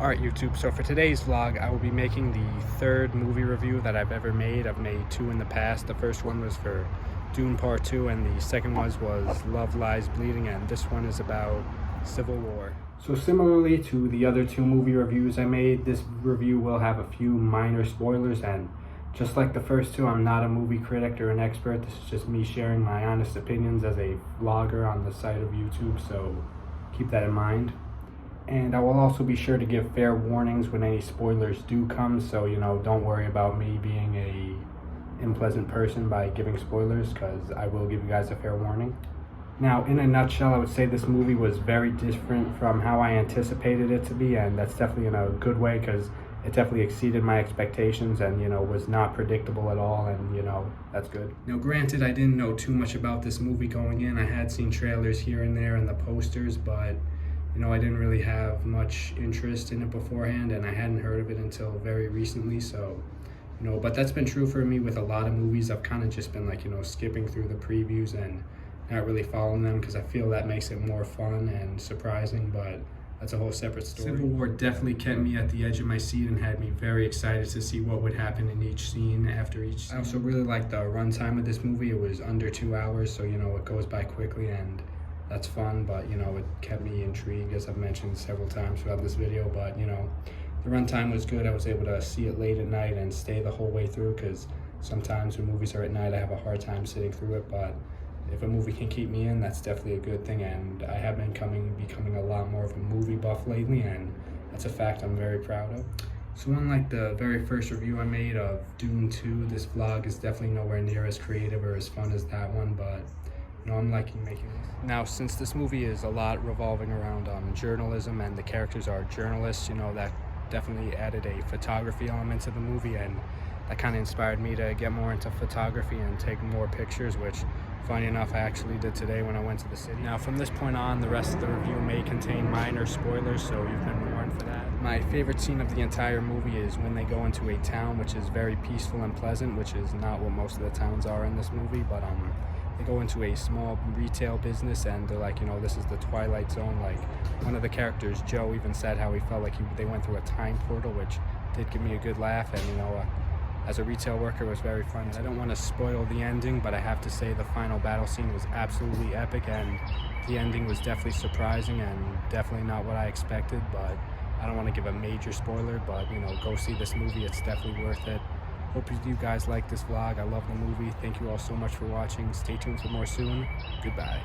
Alright YouTube, so for today's vlog, I will be making the third movie review that I've ever made. I've made two in the past. The first one was for Dune Part 2 and the second one was Love Lies Bleeding, and this one is about Civil War. So similarly to the other two movie reviews I made, this review will have a few minor spoilers, and just like the first two, I'm not a movie critic or an expert. This is just me sharing my honest opinions as a vlogger on the site of YouTube, so keep that in mind. And I will also be sure to give fair warnings when any spoilers do come, so don't worry about me being a unpleasant person by giving spoilers, because I will give you guys a fair warning. Now, in a nutshell, I would say this movie was very different from how I anticipated it to be, and that's definitely in a good way, because it definitely exceeded my expectations and was not predictable at all, and that's good. Now granted, I didn't know too much about this movie going in. I had seen trailers here and there and the posters, but I didn't really have much interest in it beforehand, and I hadn't heard of it until very recently. So, but that's been true for me with a lot of movies. I've kind of just been like, skipping through the previews and not really following them, because I feel that makes it more fun and surprising, but that's a whole separate story. Civil War definitely kept me at the edge of my seat and had me very excited to see what would happen in each scene after each scene. I also really liked the runtime of this movie. It was under 2 hours, so it goes by quickly, and that's fun, but it kept me intrigued, as I've mentioned several times throughout this video. But the runtime was good. I was able to see it late at night and stay the whole way through, because sometimes when movies are at night I have a hard time sitting through it, but if a movie can keep me in, that's definitely a good thing. And I have been becoming a lot more of a movie buff lately, and that's a fact I'm very proud of. So unlike the very first review I made of Dune 2, this vlog is definitely nowhere near as creative or as fun as that one, but I'm liking making this. Now, since this movie is a lot revolving around journalism, and the characters are journalists, that definitely added a photography element to the movie, and that kind of inspired me to get more into photography and take more pictures, which, funny enough, I actually did today when I went to the city. Now, from this point on, the rest of the review may contain minor spoilers, so you've been warned for that. My favorite scene of the entire movie is when they go into a town which is very peaceful and pleasant, which is not what most of the towns are in this movie, but they go into a small retail business, and they're like, this is the Twilight Zone. Like, one of the characters, Joe, even said how he felt like they went through a time portal, which did give me a good laugh, and as a retail worker, it was very fun. I don't want to spoil the ending, but I have to say the final battle scene was absolutely epic, and the ending was definitely surprising and definitely not what I expected. But I don't want to give a major spoiler, but go see this movie. It's definitely worth it. Hope you guys like this vlog. I love the movie. Thank you all so much for watching. Stay tuned for more soon. Goodbye.